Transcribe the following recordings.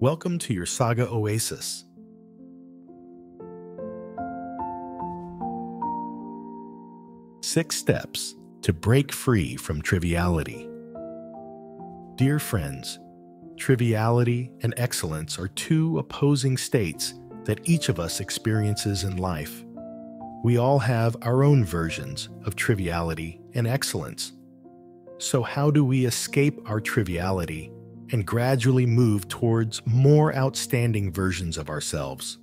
Welcome to your Saga Oasis. 6 Steps to Break Free from Triviality. Dear friends, triviality and excellence are two opposing states that each of us experiences in life. We all have our own versions of triviality and excellence. So how do we escape our triviality and gradually move towards more outstanding versions of ourselves?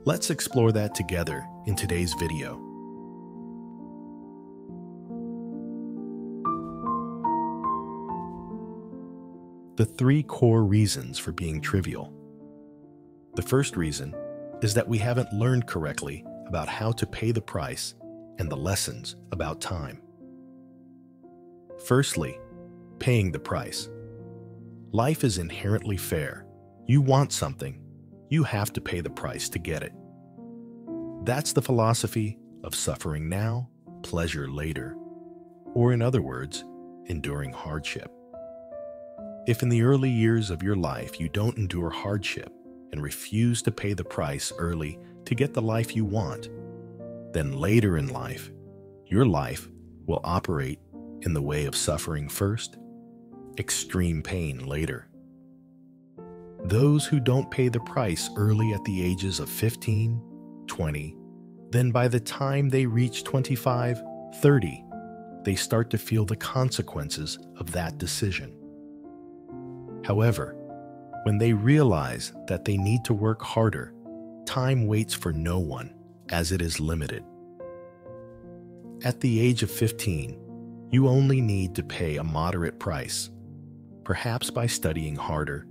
Let's explore that together in today's video. The 3 core reasons for being trivial. The first reason is that we haven't learned correctly about how to pay the price and the lessons about time. Firstly, paying the price. Life is inherently fair. You want something, you have to pay the price to get it. That's the philosophy of suffering now, pleasure later, or in other words, enduring hardship. If in the early years of your life you don't endure hardship and refuse to pay the price early to get the life you want, then later in life, your life will operate in the way of suffering first, extreme pain later. Those who don't pay the price early at the ages of 15, 20, then by the time they reach 25, 30, they start to feel the consequences of that decision. However, when they realize that they need to work harder, time waits for no one, as it is limited. At the age of 15, you only need to pay a moderate price, perhaps by studying harder,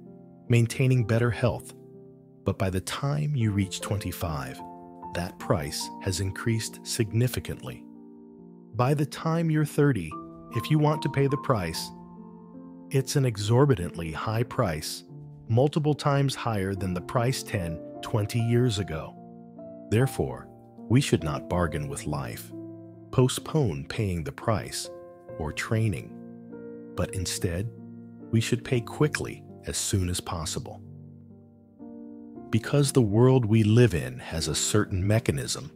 maintaining better health, but by the time you reach 25, that price has increased significantly. By the time you're 30, if you want to pay the price, it's an exorbitantly high price, multiple times higher than the price 10, 20 years ago. Therefore, we should not bargain with life, postpone paying the price, or training, but instead, we should pay quickly as soon as possible. Because the world we live in has a certain mechanism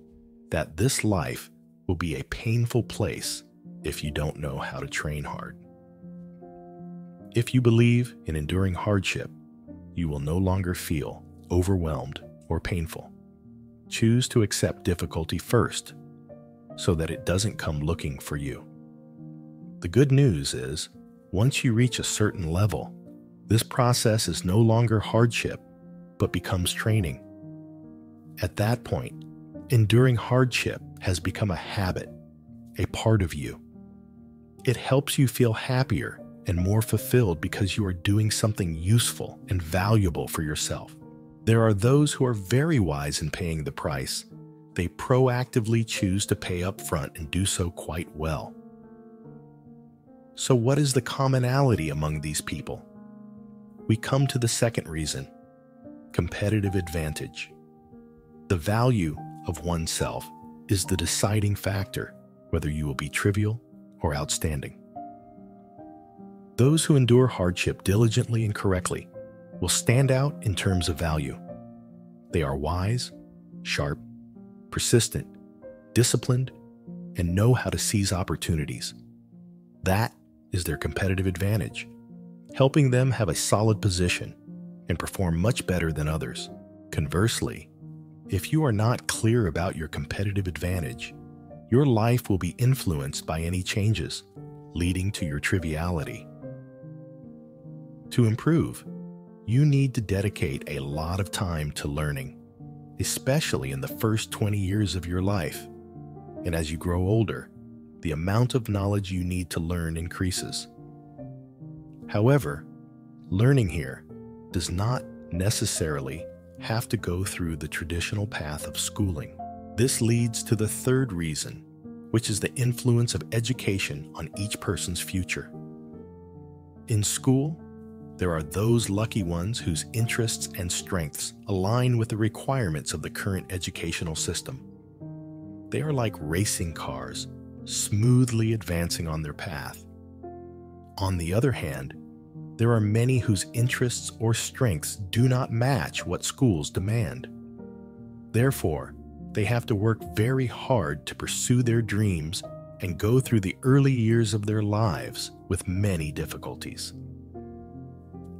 that this life will be a painful place if you don't know how to train hard. If you believe in enduring hardship, you will no longer feel overwhelmed or painful. Choose to accept difficulty first so that it doesn't come looking for you. The good news is, once you reach a certain level, this process is no longer hardship, but becomes training. At that point, enduring hardship has become a habit, a part of you. It helps you feel happier and more fulfilled because you are doing something useful and valuable for yourself. There are those who are very wise in paying the price. They proactively choose to pay up front and do so quite well. So what is the commonality among these people? We come to the second reason: competitive advantage. The value of oneself is the deciding factor whether you will be trivial or outstanding. Those who endure hardship diligently and correctly will stand out in terms of value. They are wise, sharp, persistent, disciplined, and know how to seize opportunities. That is their competitive advantage, helping them have a solid position and perform much better than others. Conversely, if you are not clear about your competitive advantage, your life will be influenced by any changes, leading to your triviality. To improve, you need to dedicate a lot of time to learning, especially in the first 20 years of your life. And as you grow older, the amount of knowledge you need to learn increases. However, learning here does not necessarily have to go through the traditional path of schooling. This leads to the third reason, which is the influence of education on each person's future. In school, there are those lucky ones whose interests and strengths align with the requirements of the current educational system. They are like racing cars, smoothly advancing on their path. On the other hand, There are many whose interests or strengths do not match what schools demand. Therefore, they have to work very hard to pursue their dreams and go through the early years of their lives with many difficulties.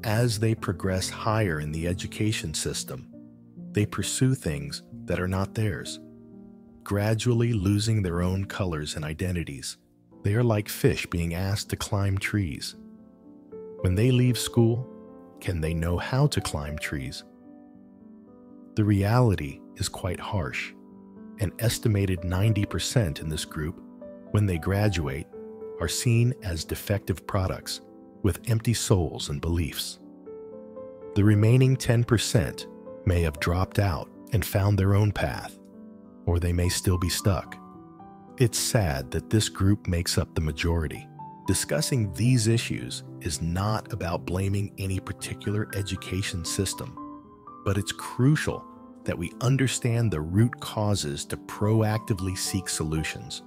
As they progress higher in the education system, they pursue things that are not theirs, gradually losing their own colors and identities. They are like fish being asked to climb trees. When they leave school, can they know how to climb trees? The reality is quite harsh. An estimated 90% in this group, when they graduate, are seen as defective products with empty souls and beliefs. The remaining 10% may have dropped out and found their own path, or they may still be stuck. It's sad that this group makes up the majority. Discussing these issues is not about blaming any particular education system, but it's crucial that we understand the root causes to proactively seek solutions.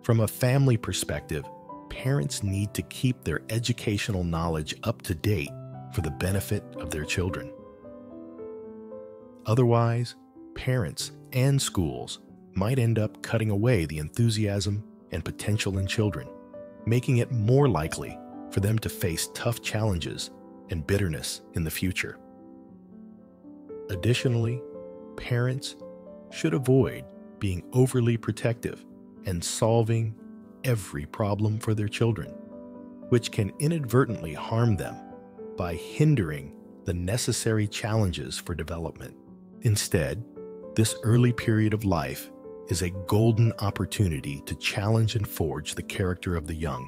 From a family perspective, parents need to keep their educational knowledge up to date for the benefit of their children. Otherwise, parents and schools might end up cutting away the enthusiasm and potential in children, making it more likely for them to face tough challenges and bitterness in the future. Additionally, parents should avoid being overly protective and solving every problem for their children, which can inadvertently harm them by hindering the necessary challenges for development. Instead, this early period of life is a golden opportunity to challenge and forge the character of the young.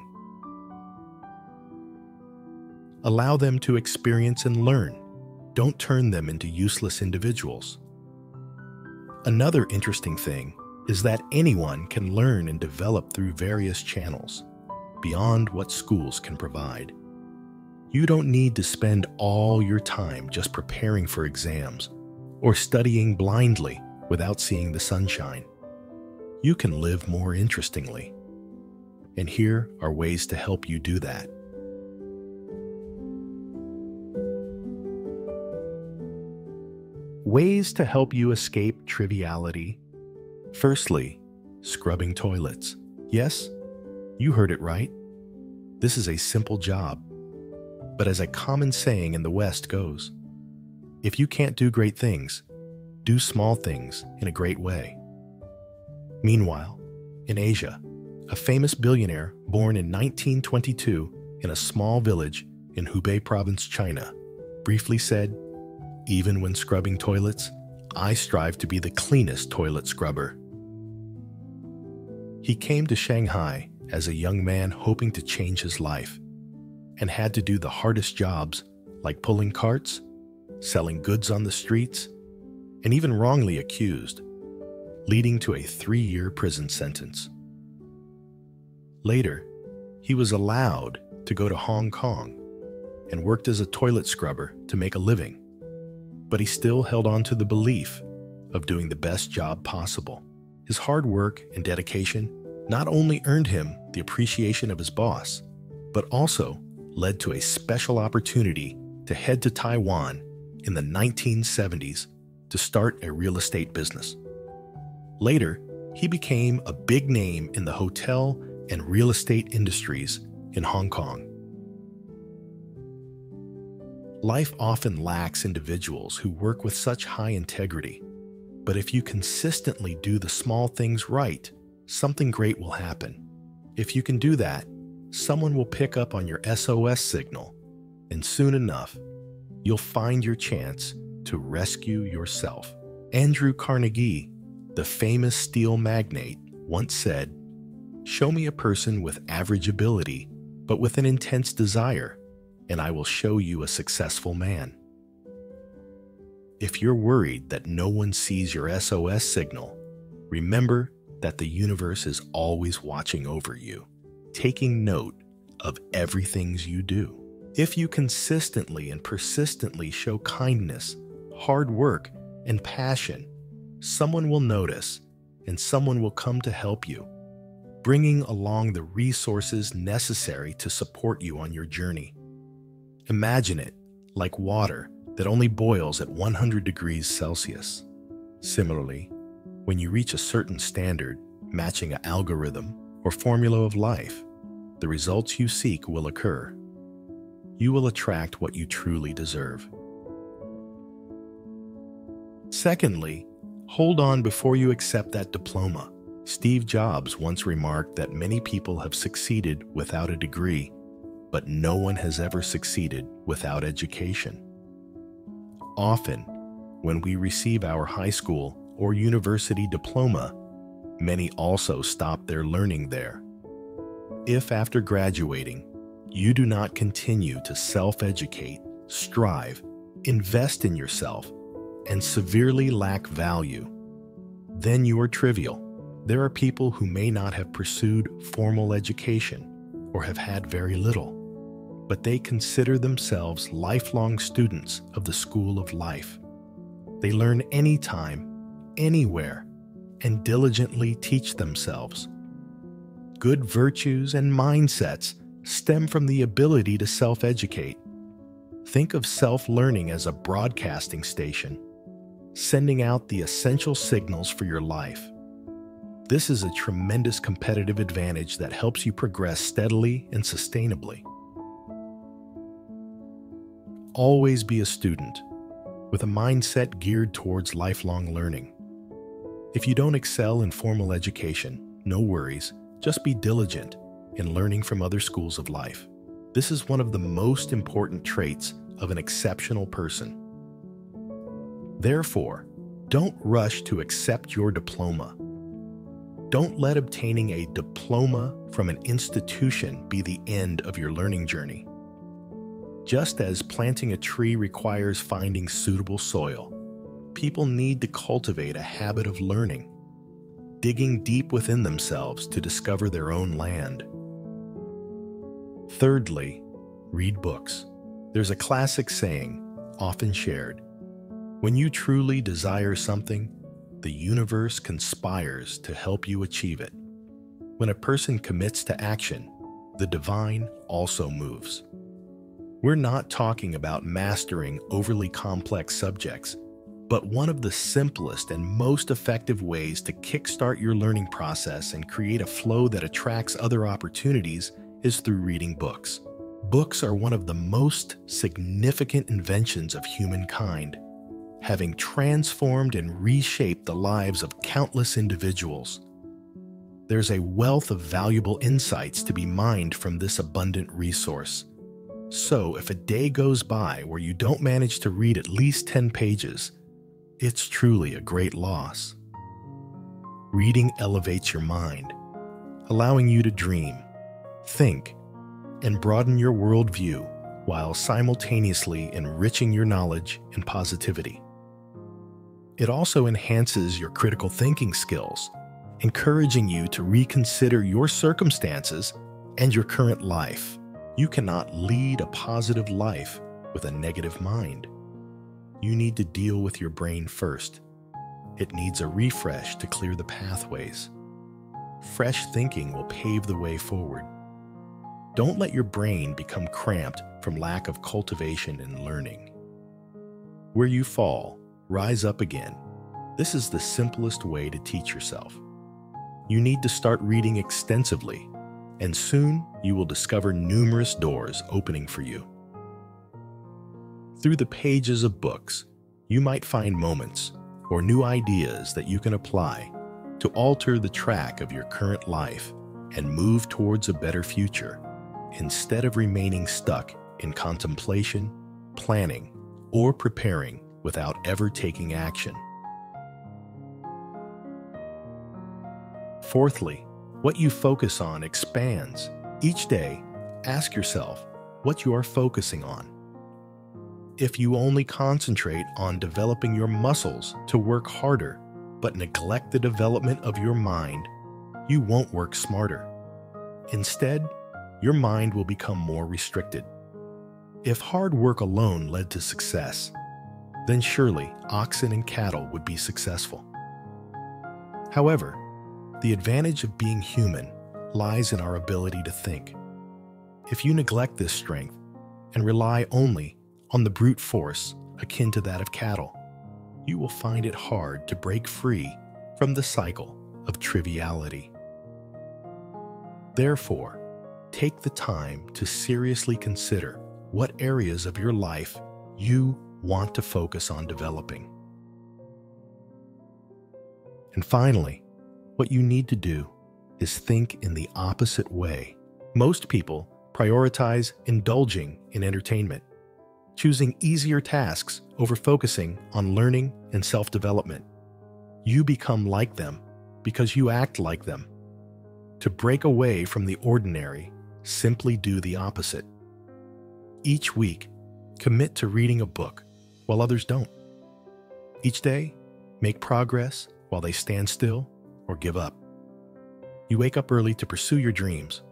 Allow them to experience and learn. Don't turn them into useless individuals. Another interesting thing is that anyone can learn and develop through various channels, beyond what schools can provide. You don't need to spend all your time just preparing for exams or studying blindly without seeing the sunshine. You can live more interestingly. And here are ways to help you do that. Ways to help you escape triviality. Firstly, scrubbing toilets. Yes, you heard it right. This is a simple job. But as a common saying in the West goes, if you can't do great things, do small things in a great way. Meanwhile, in Asia, a famous billionaire born in 1922 in a small village in Hubei province, China, briefly said, "Even when scrubbing toilets, I strive to be the cleanest toilet scrubber." He came to Shanghai as a young man hoping to change his life and had to do the hardest jobs like pulling carts, selling goods on the streets, and even wrongly accused, leading to a 3-year prison sentence. Later, he was allowed to go to Hong Kong and worked as a toilet scrubber to make a living, but he still held on to the belief of doing the best job possible. His hard work and dedication not only earned him the appreciation of his boss, but also led to a special opportunity to head to Taiwan in the 1970s to start a real estate business. Later, he became a big name in the hotel and real estate industries in Hong Kong. Life often lacks individuals who work with such high integrity, but if you consistently do the small things right, something great will happen. If you can do that, someone will pick up on your SOS signal, and soon enough, you'll find your chance to rescue yourself. Andrew Carnegie, the famous steel magnate, once said, "Show me a person with average ability, but with an intense desire, and I will show you a successful man." If you're worried that no one sees your SOS signal, remember that the universe is always watching over you, taking note of everything you do. If you consistently and persistently show kindness, hard work, and passion, someone will notice and someone will come to help you, bringing along the resources necessary to support you on your journey. Imagine it like water that only boils at 100 degrees Celsius. Similarly, when you reach a certain standard, matching an algorithm or formula of life, the results you seek will occur. You will attract what you truly deserve. Secondly, hold on before you accept that diploma. Steve Jobs once remarked that many people have succeeded without a degree, but no one has ever succeeded without education. Often, when we receive our high school or university diploma, many also stop their learning there. If after graduating, you do not continue to self-educate, strive, invest in yourself, and severely lack value, then you are trivial. There are people who may not have pursued formal education or have had very little, but they consider themselves lifelong students of the school of life. They learn anytime, anywhere, and diligently teach themselves. Good virtues and mindsets stem from the ability to self-educate. Think of self-learning as a broadcasting station, sending out the essential signals for your life. This is a tremendous competitive advantage that helps you progress steadily and sustainably. Always be a student, with a mindset geared towards lifelong learning. If you don't excel in formal education, no worries, just be diligent in learning from other schools of life. This is one of the most important traits of an exceptional person. Therefore, don't rush to accept your diploma. Don't let obtaining a diploma from an institution be the end of your learning journey. Just as planting a tree requires finding suitable soil, people need to cultivate a habit of learning, digging deep within themselves to discover their own land. Thirdly, read books. There's a classic saying, often shared: when you truly desire something, the universe conspires to help you achieve it. When a person commits to action, the divine also moves. We're not talking about mastering overly complex subjects, but one of the simplest and most effective ways to kickstart your learning process and create a flow that attracts other opportunities is through reading books. Books are one of the most significant inventions of humankind, having transformed and reshaped the lives of countless individuals. There's a wealth of valuable insights to be mined from this abundant resource. So if a day goes by where you don't manage to read at least 10 pages, it's truly a great loss. Reading elevates your mind, allowing you to dream, think, and broaden your worldview while simultaneously enriching your knowledge and positivity. It also enhances your critical thinking skills, encouraging you to reconsider your circumstances and your current life. You cannot lead a positive life with a negative mind. You need to deal with your brain first. It needs a refresh to clear the pathways. Fresh thinking will pave the way forward. Don't let your brain become cramped from lack of cultivation and learning. Where you fall, rise up again. This is the simplest way to teach yourself. You need to start reading extensively, and soon you will discover numerous doors opening for you. Through the pages of books, you might find moments or new ideas that you can apply to alter the track of your current life and move towards a better future, instead of remaining stuck in contemplation, planning, or preparing without ever taking action. Fourthly, what you focus on expands. Each day, ask yourself what you are focusing on. If you only concentrate on developing your muscles to work harder, but neglect the development of your mind, you won't work smarter. Instead, your mind will become more restricted. If hard work alone led to success, then surely oxen and cattle would be successful. However, the advantage of being human lies in our ability to think. If you neglect this strength, and rely only on the brute force akin to that of cattle, you will find it hard to break free from the cycle of triviality. Therefore, take the time to seriously consider what areas of your life you want to focus on developing. And finally, what you need to do is think in the opposite way. Most people prioritize indulging in entertainment, choosing easier tasks over focusing on learning and self-development. You become like them because you act like them. To break away from the ordinary, simply do the opposite. Each week, commit to reading a book while others don't. Each day, make progress while they stand still or give up. You wake up early to pursue your dreams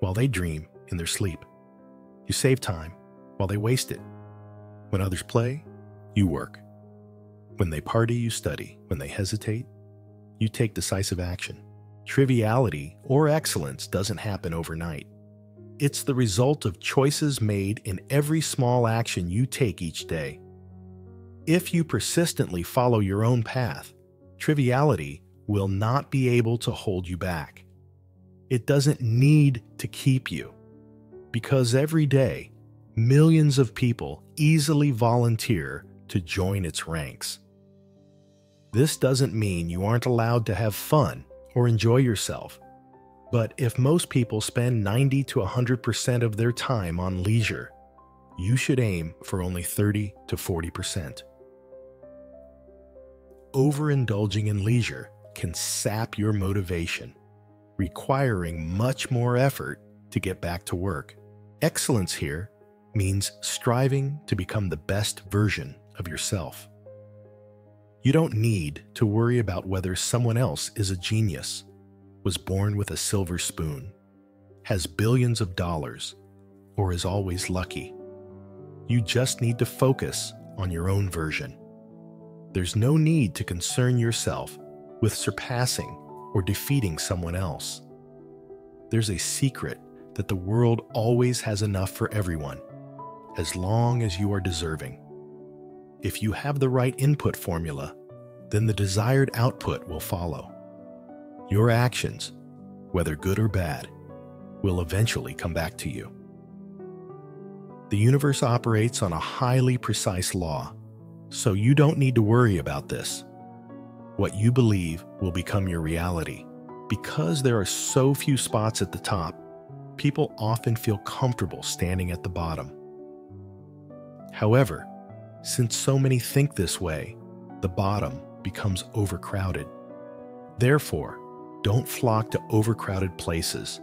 while they dream in their sleep. You save time while they waste it. When others play, you work. When they party, you study. When they hesitate, you take decisive action. Triviality or excellence doesn't happen overnight. It's the result of choices made in every small action you take each day. If you persistently follow your own path, triviality will not be able to hold you back. It doesn't need to keep you, because every day, millions of people easily volunteer to join its ranks. This doesn't mean you aren't allowed to have fun or enjoy yourself. But if most people spend 90 to 100% of their time on leisure, you should aim for only 30 to 40%. Overindulging in leisure can sap your motivation, requiring much more effort to get back to work. Excellence here means striving to become the best version of yourself. You don't need to worry about whether someone else is a genius, was born with a silver spoon, has billions of dollars, or is always lucky. You just need to focus on your own version. There's no need to concern yourself with surpassing or defeating someone else. There's a secret that the world always has enough for everyone, as long as you are deserving. If you have the right input formula, then the desired output will follow. Your actions, whether good or bad, will eventually come back to you. The universe operates on a highly precise law, so you don't need to worry about this. What you believe will become your reality. Because there are so few spots at the top, people often feel comfortable standing at the bottom. However, since so many think this way, the bottom becomes overcrowded. Therefore, don't flock to overcrowded places.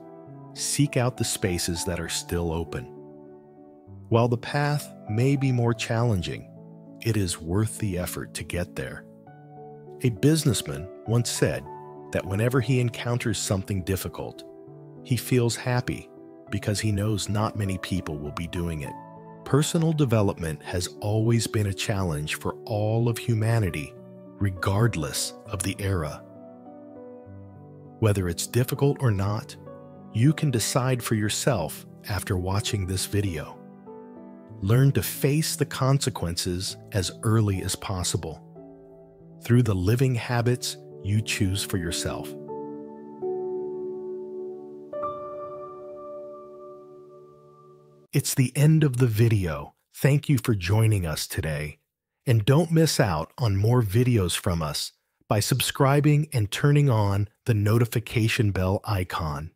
Seek out the spaces that are still open. While the path may be more challenging, it is worth the effort to get there. A businessman once said that whenever he encounters something difficult, he feels happy because he knows not many people will be doing it. Personal development has always been a challenge for all of humanity, regardless of the era. Whether it's difficult or not, you can decide for yourself after watching this video. Learn to face the consequences as early as possible, through the living habits you choose for yourself. It's the end of the video. Thank you for joining us today. And don't miss out on more videos from us by subscribing and turning on the notification bell icon.